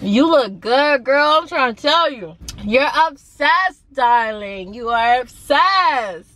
You look good, girl. I'm trying to tell you. You're obsessed, darling. You are obsessed.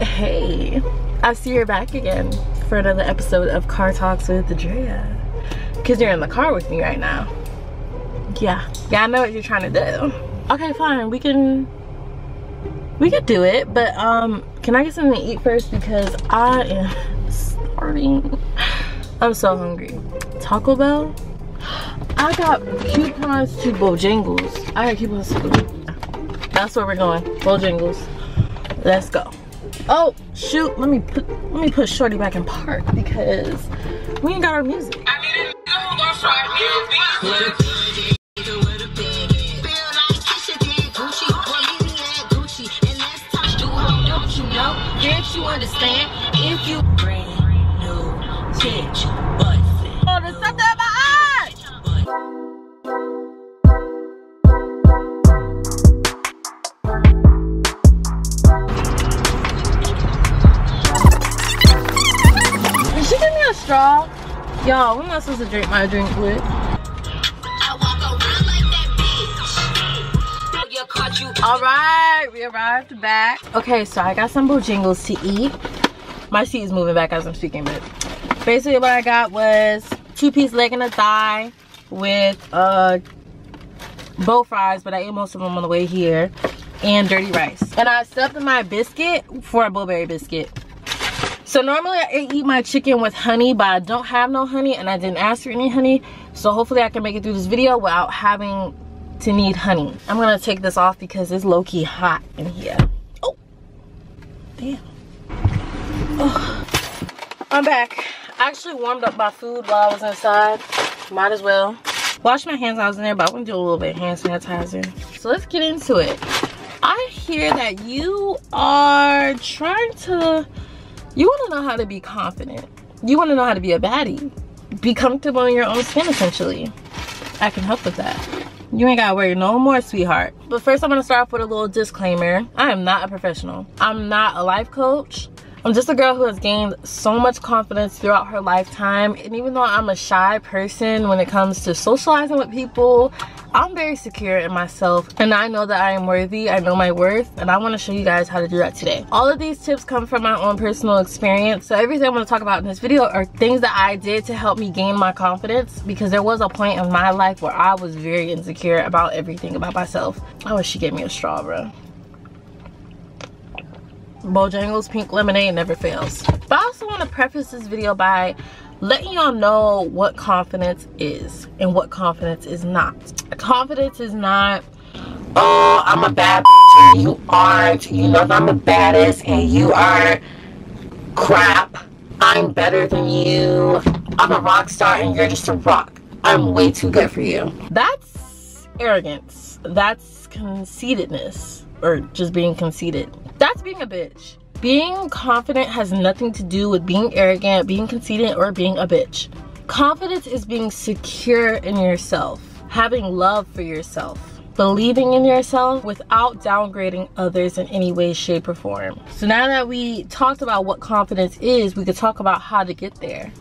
Hey, I see you're back again for another episode of Car Talks with the Drea. Because you're in the car with me right now. Yeah, I know what you're trying to do. Okay, fine, we can do it, but can I get something to eat first, because I am starving. I'm so hungry. Taco Bell? I got coupons to Bojangles. I got coupons to, that's where we're going, Bojangles. Let's go. Oh shoot, let me put Shorty back in park because we ain't got our music. Can't you understand if you bring new change? Oh, there's something in my eyes! Did she give me a straw? Y'all, what am I supposed to drink my drink with? Alright, we arrived back. Okay, so I got some Bojangles to eat. My seat is moving back as I'm speaking, but basically what I got was 2-piece leg and a thigh with both fries, but I ate most of them on the way here, and dirty rice. And I stuffed in my biscuit for a blueberry biscuit. So normally I eat my chicken with honey, but I don't have no honey and I didn't ask for any honey. So hopefully I can make it through this video without having to need honey. I'm gonna take this off because it's low-key hot in here. Oh, damn. Oh. I'm back. I actually warmed up my food while I was inside. Might as well. Wash my hands while I was in there, but I'm gonna do a little bit of hand sanitizer. So let's get into it. I hear that you are trying to, you wanna know how to be confident. You wanna know how to be a baddie. Be comfortable in your own skin, essentially. I can help with that. You ain't gotta worry no more, sweetheart. But first I'm gonna start off with a little disclaimer. I am not a professional. I'm not a life coach. I'm just a girl who has gained so much confidence throughout her lifetime. And even though I'm a shy person when it comes to socializing with people, I'm very secure in myself. And I know that I am worthy, I know my worth, and I wanna show you guys how to do that today. All of these tips come from my own personal experience. So everything I'm gonna talk about in this video are things that I did to help me gain my confidence, because there was a point in my life where I was very insecure about everything about myself. I wish she gave me a straw, bro. Bojangles pink lemonade never fails. But I also want to preface this video by letting y'all know what confidence is and what confidence is not. Confidence is not, oh, I'm a bad bitch and you aren't. You know I'm the baddest and you are crap. I'm better than you. I'm a rock star and you're just a rock. I'm way too good for you. That's arrogance. That's conceitedness, or just being conceited. That's being a bitch. Being confident has nothing to do with being arrogant, being conceited, or being a bitch. Confidence is being secure in yourself, having love for yourself, believing in yourself without downgrading others in any way, shape, or form. So now that we talked about what confidence is, we could talk about how to get there.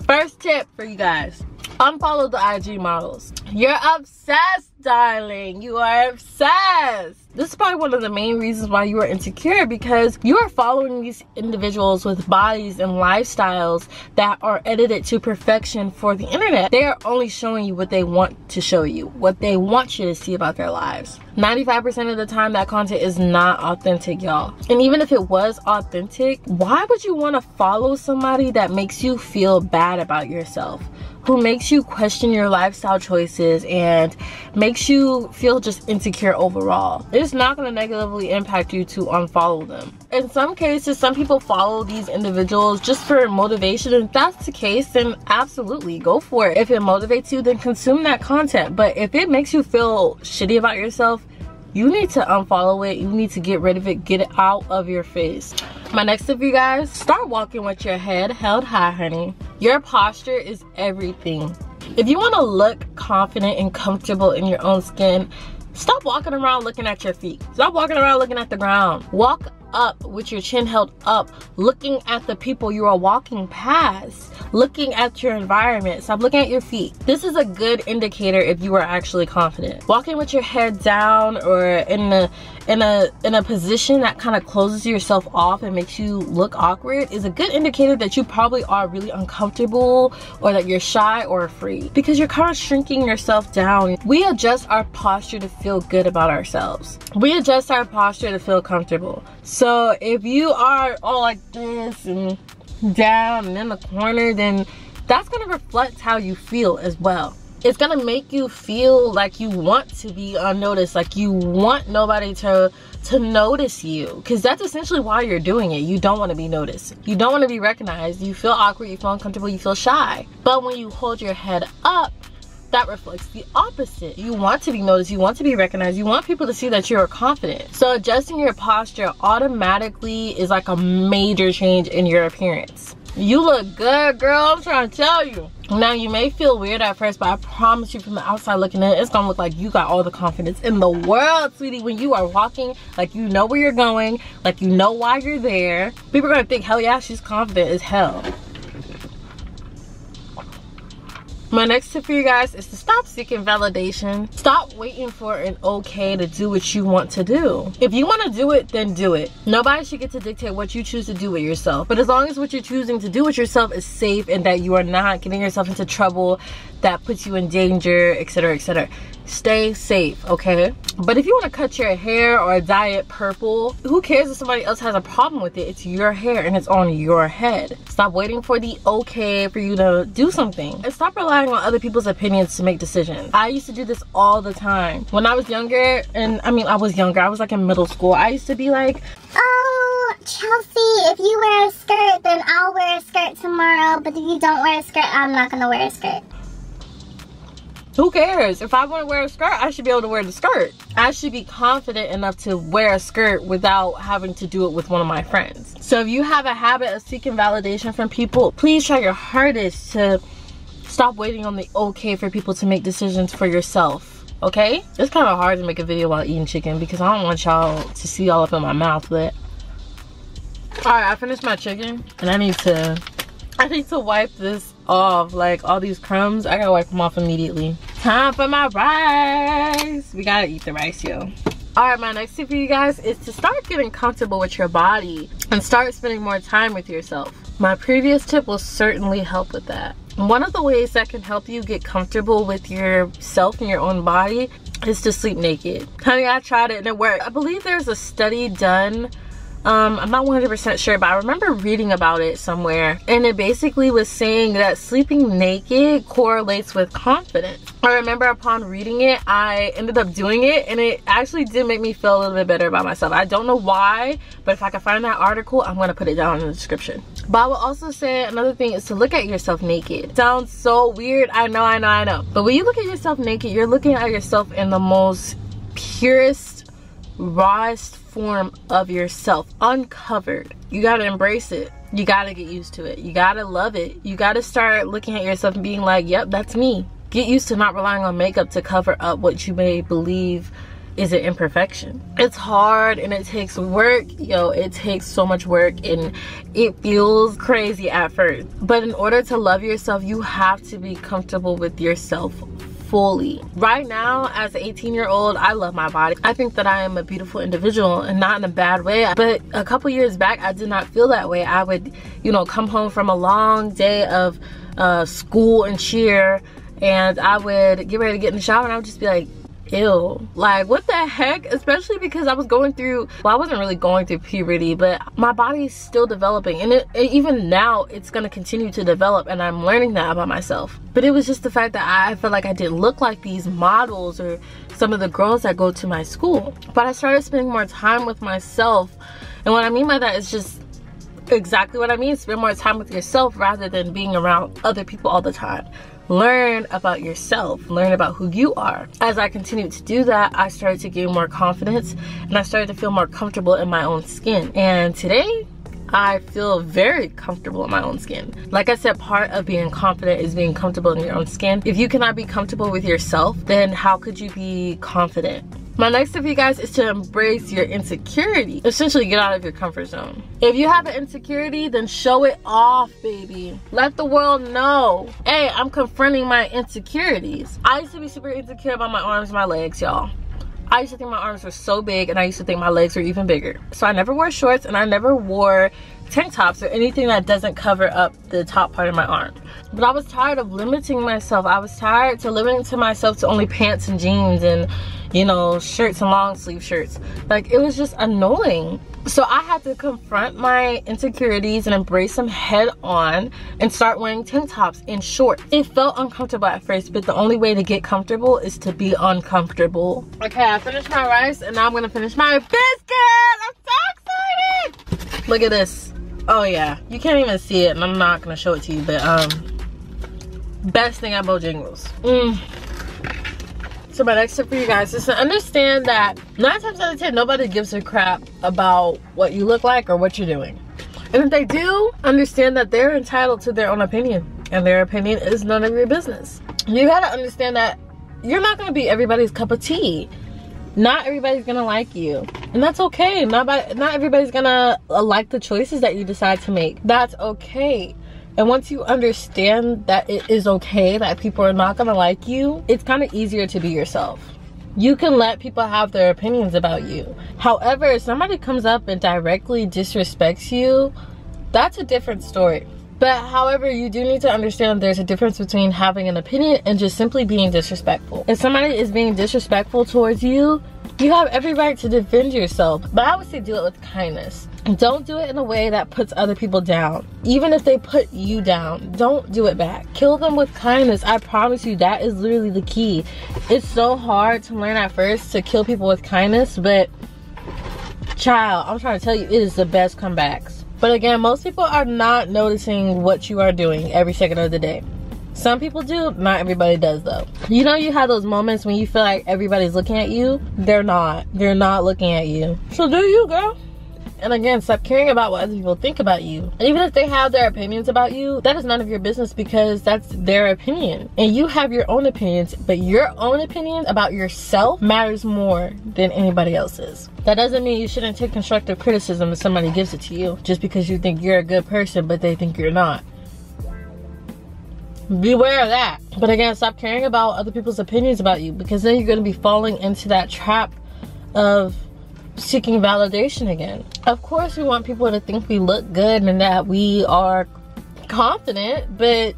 First tip for you guys: unfollow the IG models. You're obsessed, darling. You are obsessed. This is probably one of the main reasons why you are insecure, because you are following these individuals with bodies and lifestyles that are edited to perfection for the internet. They are only showing you what they want to show you, what they want you to see about their lives. 95% of the time that content is not authentic, y'all. And even if it was authentic, why would you want to follow somebody that makes you feel bad about yourself? Who makes you question your lifestyle choices and makes you feel just insecure overall? There's it's not going to negatively impact you to unfollow them. In some cases, some people follow these individuals just for motivation, and if that's the case, then absolutely go for it. If it motivates you, then consume that content. But if it makes you feel shitty about yourself, you need to unfollow it. You need to get rid of it. Get it out of your face. My next tip, you guys, start walking with your head held high, honey. Your posture is everything. If you want to look confident and comfortable in your own skin, stop walking around looking at your feet. Stop walking around looking at the ground. Walk up with your chin held up, looking at the people you are walking past, looking at your environment. Stop looking at your feet. This is a good indicator if you are actually confident. Walking with your head down or in a position that kind of closes yourself off and makes you look awkward is a good indicator that you probably are really uncomfortable, or that you're shy or afraid, because you're kind of shrinking yourself down. We adjust our posture to feel good about ourselves. We adjust our posture to feel comfortable. So if you are all like this and down and in the corner, then that's going to reflect how you feel as well. It's going to make you feel like you want to be unnoticed, like you want nobody to notice you, because that's essentially why you're doing it. You don't want to be noticed. You don't want to be recognized. You feel awkward, you feel uncomfortable, you feel shy. But when you hold your head up, that reflects the opposite. You want to be noticed, you want to be recognized, you want people to see that you're confident. So adjusting your posture automatically is like a major change in your appearance. You look good, girl, I'm trying to tell you. Now, you may feel weird at first, but I promise you, from the outside looking in, it's gonna look like you got all the confidence in the world, sweetie, when you are walking like you know where you're going, like you know why you're there. People are gonna think, hell yeah, she's confident as hell. My next tip for you guys is to stop seeking validation. Stop waiting for an okay to do what you want to do. If you want to do it, then do it. Nobody should get to dictate what you choose to do with yourself. But as long as what you're choosing to do with yourself is safe and that you are not getting yourself into trouble that puts you in danger, etc., etc., stay safe, okay? But if you want to cut your hair or dye it purple, who cares if somebody else has a problem with it? It's your hair and it's on your head. Stop waiting for the okay for you to do something, and stop relying on other people's opinions to make decisions. I used to do this all the time when I was younger, and I mean, I was like in middle school. I used to be like, oh, Chelsea, if you wear a skirt, then I'll wear a skirt tomorrow, but if you don't wear a skirt, I'm not gonna wear a skirt. Who cares? If I want to wear a skirt, I should be able to wear the skirt. I should be confident enough to wear a skirt without having to do it with one of my friends. So if you have a habit of seeking validation from people, please try your hardest to stop waiting on the okay for people to make decisions for yourself, okay? It's kind of hard to make a video while eating chicken because I don't want y'all to see all up in my mouth, but... Alright, I finished my chicken and I need to wipe this off, like all these crumbs. I gotta wipe them off immediately. Time for my rice. We gotta eat the rice, yo. All right, my next tip for you guys is to start getting comfortable with your body and start spending more time with yourself. My previous tip will certainly help with that. One of the ways that can help you get comfortable with yourself and your own body is to sleep naked. Honey, I tried it and it worked. I believe there's a study done, I'm not 100% sure, but I remember reading about it somewhere, and it basically was saying that sleeping naked correlates with confidence. I remember upon reading it, I ended up doing it, and it actually did make me feel a little bit better about myself. I don't know why, but if I can find that article, I'm gonna put it down in the description. But I will also say another thing is to look at yourself naked. It sounds so weird, I know. But when you look at yourself naked, you're looking at yourself in the most purest, rawest form of yourself, uncovered. You gotta embrace it. You gotta get used to it. You gotta love it. You gotta start looking at yourself and being like, yep, that's me. Get used to not relying on makeup to cover up what you may believe is an imperfection. It's hard and it takes work. Yo, it takes so much work and it feels crazy at first. But in order to love yourself, you have to be comfortable with yourself fully. Right now, as an 18-year-old, I love my body. I think that I am a beautiful individual, and not in a bad way. But a couple years back, I did not feel that way. I would, you know, come home from a long day of school and cheer, and I would get ready to get in the shower, and I would just be like, ew, like what the heck? Especially because I was going through, well, I wasn't really going through puberty, but my body is still developing, and even now it's going to continue to develop, and I'm learning that about myself. But it was just the fact that I felt like I didn't look like these models or some of the girls that go to my school. But I started spending more time with myself, and what I mean by that is just exactly what I mean. Spend more time with yourself rather than being around other people all the time. Learn about yourself, learn about who you are. As I continued to do that, I started to gain more confidence, and I started to feel more comfortable in my own skin. And today, I feel very comfortable in my own skin. Like I said, part of being confident is being comfortable in your own skin. If you cannot be comfortable with yourself, then how could you be confident? My next tip for you guys is to embrace your insecurity. Essentially, get out of your comfort zone. If you have an insecurity, then show it off, baby. Let the world know, hey, I'm confronting my insecurities. I used to be super insecure about my arms and my legs, y'all. I used to think my arms were so big, and I used to think my legs were even bigger. So I never wore shorts, and I never wore tank tops or anything that doesn't cover up the top part of my arm. But I was tired of limiting myself. I was tired to limiting myself to only pants and jeans and, you know, shirts and long sleeve shirts. Like, it was just annoying. So I had to confront my insecurities and embrace them head on and start wearing tank tops and shorts. It felt uncomfortable at first, but the only way to get comfortable is to be uncomfortable. Okay, I finished my rice, and now I'm gonna finish my biscuit. I'm so excited. Look at this. Oh yeah, you can't even see it, and I'm not gonna show it to you, but best thing at Bojangles. So my next tip for you guys is to understand that 9 times out of 10, nobody gives a crap about what you look like or what you're doing. And if they do, understand that they're entitled to their own opinion, and their opinion is none of your business. You gotta understand that you're not gonna be everybody's cup of tea. Not everybody's gonna like you, and that's okay. Not everybody's gonna like the choices that you decide to make. That's okay. And once you understand that it is okay that people are not gonna like you, it's kind of easier to be yourself. You can let people have their opinions about you. However, if somebody comes up and directly disrespects you, that's a different story. But however, you do need to understand there's a difference between having an opinion and just simply being disrespectful. If somebody is being disrespectful towards you, you have every right to defend yourself. But I would say do it with kindness. Don't do it in a way that puts other people down. Even if they put you down, don't do it back. Kill them with kindness. I promise you, that is literally the key. It's so hard to learn at first to kill people with kindness, but child, I'm trying to tell you, it is the best comebacks. But again, most people are not noticing what you are doing every second of the day. Some people do, not everybody does though. You know, you have those moments when you feel like everybody's looking at you. They're not looking at you. So do you, girl. And again, stop caring about what other people think about you. And even if they have their opinions about you, that is none of your business, because that's their opinion. And you have your own opinions, but your own opinion about yourself matters more than anybody else's. That doesn't mean you shouldn't take constructive criticism if somebody gives it to you, just because you think you're a good person, but they think you're not. Beware of that. But again, stop caring about other people's opinions about you, because then you're going to be falling into that trap of seeking validation again. Of course, we want people to think we look good and that we are confident, but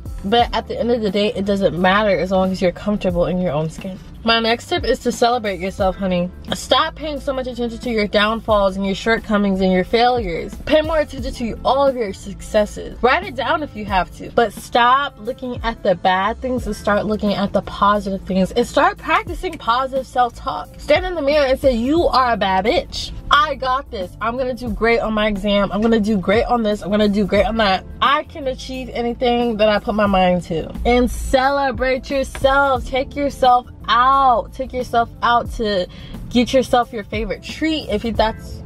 at the end of the day, it doesn't matter as long as you're comfortable in your own skin. My next tip is to celebrate yourself, honey. Stop paying so much attention to your downfalls and your shortcomings and your failures. Pay more attention to all of your successes. Write it down if you have to, but stop looking at the bad things and start looking at the positive things, and start practicing positive self-talk. Stand in the mirror and say, you are a bad bitch. I got this. I'm gonna do great on my exam. I'm gonna do great on this. I'm gonna do great on that. I can achieve anything that I put my mind to. And celebrate yourself. Take yourself out. Take yourself out to get yourself your favorite treat, if that's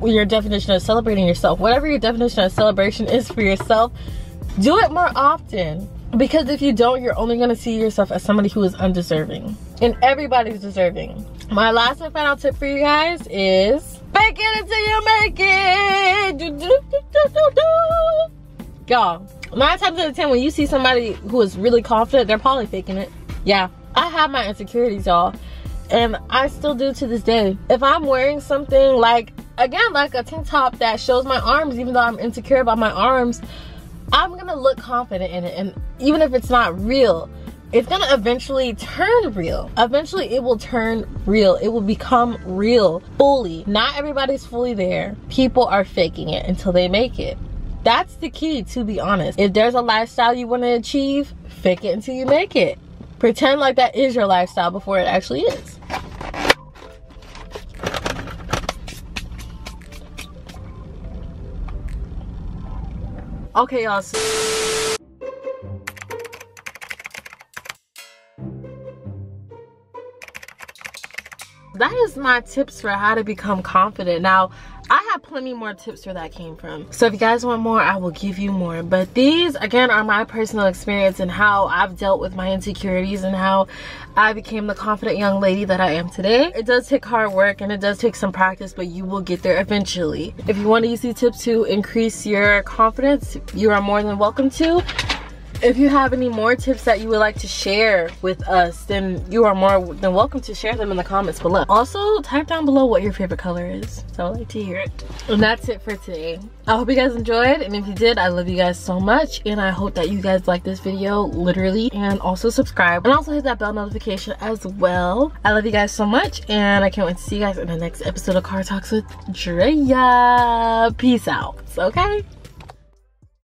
your definition of celebrating yourself. Whatever your definition of celebration is for yourself, do it more often. Because if you don't, you're only going to see yourself as somebody who is undeserving. And everybody's deserving. My last and final tip for you guys is fake it until you make it. Y'all, 9 times out of 10, when you see somebody who is really confident, they're probably faking it. Yeah, I have my insecurities, y'all, and I still do to this day. If I'm wearing something like, again, like a tank top that shows my arms, even though I'm insecure about my arms, I'm gonna look confident in it. And even if it's not real, it's gonna eventually turn real. Eventually it will turn real. It will become real fully. Not everybody's fully there. People are faking it until they make it. That's the key, to be honest. If there's a lifestyle you want to achieve, fake it until you make it. Pretend like that is your lifestyle before it actually is. Okay, y'all. That is my tips for how to become confident. Now, I have plenty more tips where that came from. So if you guys want more, I will give you more. But these, again, are my personal experience and how I've dealt with my insecurities and how I became the confident young lady that I am today. It does take hard work and it does take some practice, but you will get there eventually. If you want to use these tips to increase your confidence, you are more than welcome to. If you have any more tips that you would like to share with us, then you are more than welcome to share them in the comments below. Also, type down below what your favorite color is. So I'd like to hear it. And that's it for today. I hope you guys enjoyed, and if you did, I love you guys so much, and I hope that you guys like this video, literally, and also subscribe, and also hit that bell notification as well. I love you guys so much, and I can't wait to see you guys in the next episode of Car Talks with Drea. Peace out, okay?